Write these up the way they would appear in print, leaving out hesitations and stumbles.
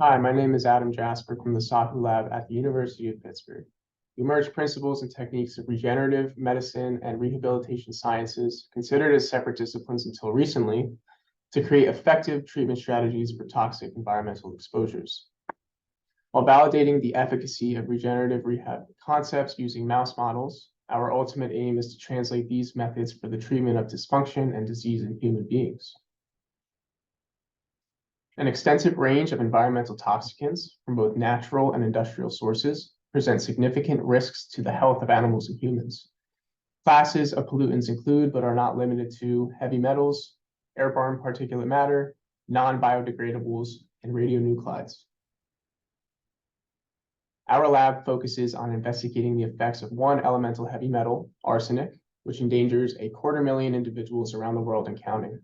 Hi, my name is Adam Jasper from the Sahu Lab at the University of Pittsburgh. We merge principles and techniques of regenerative medicine and rehabilitation sciences, considered as separate disciplines until recently, to create effective treatment strategies for toxic environmental exposures. While validating the efficacy of regenerative rehab concepts using mouse models, our ultimate aim is to translate these methods for the treatment of dysfunction and disease in human beings. An extensive range of environmental toxicants from both natural and industrial sources present significant risks to the health of animals and humans. Classes of pollutants include, but are not limited to, heavy metals, airborne particulate matter, non-biodegradables, and radionuclides. Our lab focuses on investigating the effects of one elemental heavy metal, arsenic, which endangers 250,000 individuals around the world and counting.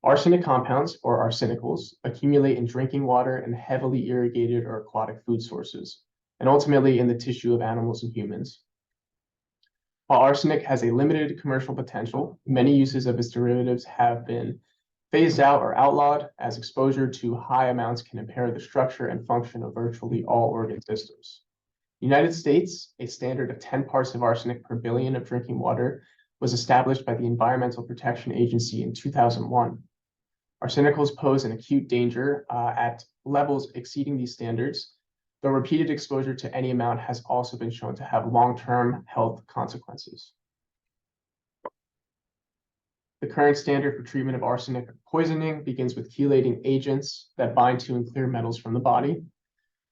Arsenic compounds, or arsenicals, accumulate in drinking water and heavily irrigated or aquatic food sources, and ultimately in the tissue of animals and humans. While arsenic has a limited commercial potential, many uses of its derivatives have been phased out or outlawed, as exposure to high amounts can impair the structure and function of virtually all organ systems. In the United States, a standard of 10 parts of arsenic per billion of drinking water was established by the Environmental Protection Agency in 2001. Arsenicals pose an acute danger at levels exceeding these standards, though repeated exposure to any amount has also been shown to have long-term health consequences. The current standard for treatment of arsenic poisoning begins with chelating agents that bind to and clear metals from the body.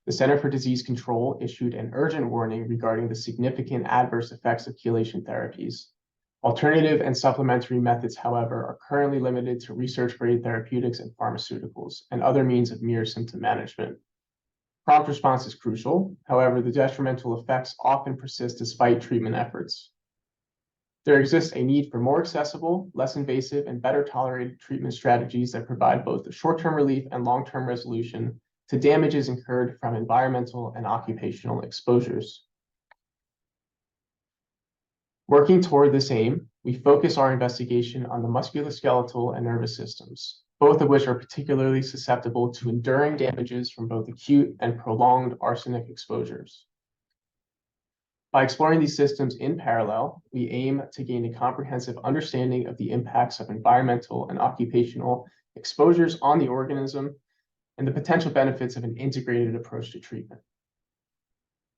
The Center for Disease Control issued an urgent warning regarding the significant adverse effects of chelation therapies. Alternative and supplementary methods, however, are currently limited to research-grade therapeutics and pharmaceuticals and other means of mere symptom management. Prompt response is crucial. However, the detrimental effects often persist despite treatment efforts. There exists a need for more accessible, less invasive, and better tolerated treatment strategies that provide both the short-term relief and long-term resolution to damages incurred from environmental and occupational exposures. Working toward this aim, we focus our investigation on the musculoskeletal and nervous systems, both of which are particularly susceptible to enduring damages from both acute and prolonged arsenic exposures. By exploring these systems in parallel, we aim to gain a comprehensive understanding of the impacts of environmental and occupational exposures on the organism and the potential benefits of an integrated approach to treatment.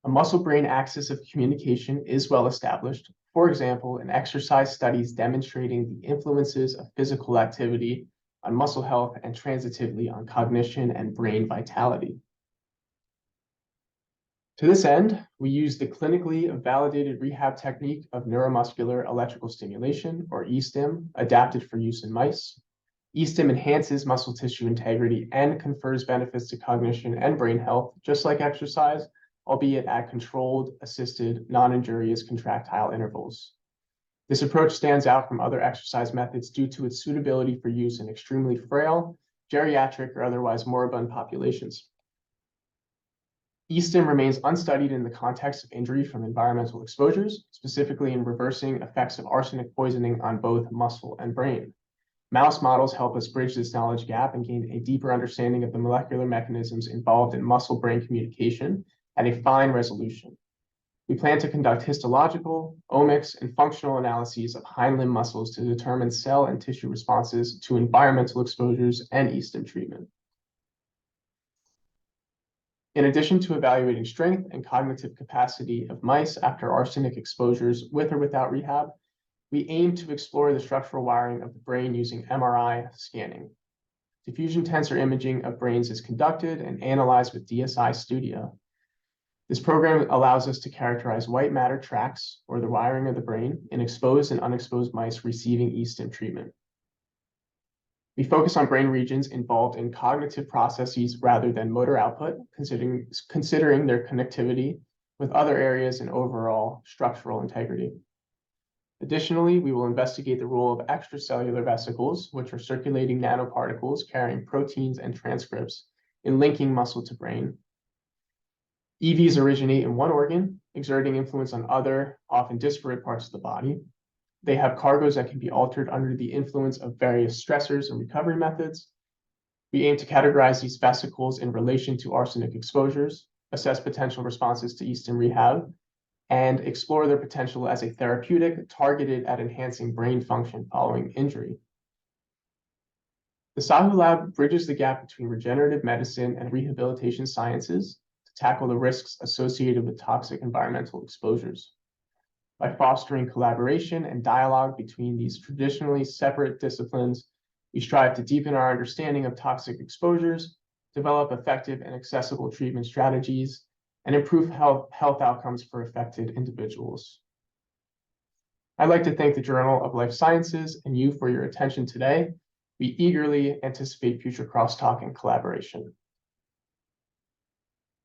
A muscle-brain axis of communication is well established, for example, in exercise studies demonstrating the influences of physical activity on muscle health and transitively on cognition and brain vitality. To this end, we use the clinically validated rehab technique of neuromuscular electrical stimulation, or eSTIM, adapted for use in mice. eSTIM enhances muscle tissue integrity and confers benefits to cognition and brain health, just like exercise, albeit at controlled, assisted, non-injurious contractile intervals. This approach stands out from other exercise methods due to its suitability for use in extremely frail, geriatric, or otherwise moribund populations. eSTIM remains unstudied in the context of injury from environmental exposures, specifically in reversing effects of arsenic poisoning on both muscle and brain. Mouse models help us bridge this knowledge gap and gain a deeper understanding of the molecular mechanisms involved in muscle-brain communication at a fine resolution. We plan to conduct histological, omics, and functional analyses of hind limb muscles to determine cell and tissue responses to environmental exposures and eSTIM treatment. In addition to evaluating strength and cognitive capacity of mice after arsenic exposures with or without rehab, we aim to explore the structural wiring of the brain using MRI scanning. Diffusion tensor imaging of brains is conducted and analyzed with DSI Studio. This program allows us to characterize white matter tracts, or the wiring of the brain, in exposed and unexposed mice receiving eSTIM treatment. We focus on brain regions involved in cognitive processes rather than motor output, considering their connectivity with other areas and overall structural integrity. Additionally, we will investigate the role of extracellular vesicles, which are circulating nanoparticles carrying proteins and transcripts in linking muscle to brain. EVs originate in one organ, exerting influence on other, often disparate parts of the body. They have cargoes that can be altered under the influence of various stressors and recovery methods. We aim to categorize these vesicles in relation to arsenic exposures, assess potential responses to yeast and rehab, and explore their potential as a therapeutic targeted at enhancing brain function following injury. The Sahu Lab bridges the gap between regenerative medicine and rehabilitation sciences to tackle the risks associated with toxic environmental exposures. By fostering collaboration and dialogue between these traditionally separate disciplines, we strive to deepen our understanding of toxic exposures, develop effective and accessible treatment strategies, and improve health outcomes for affected individuals. I'd like to thank the Journal of Life Sciences and you for your attention today. We eagerly anticipate future crosstalk and collaboration.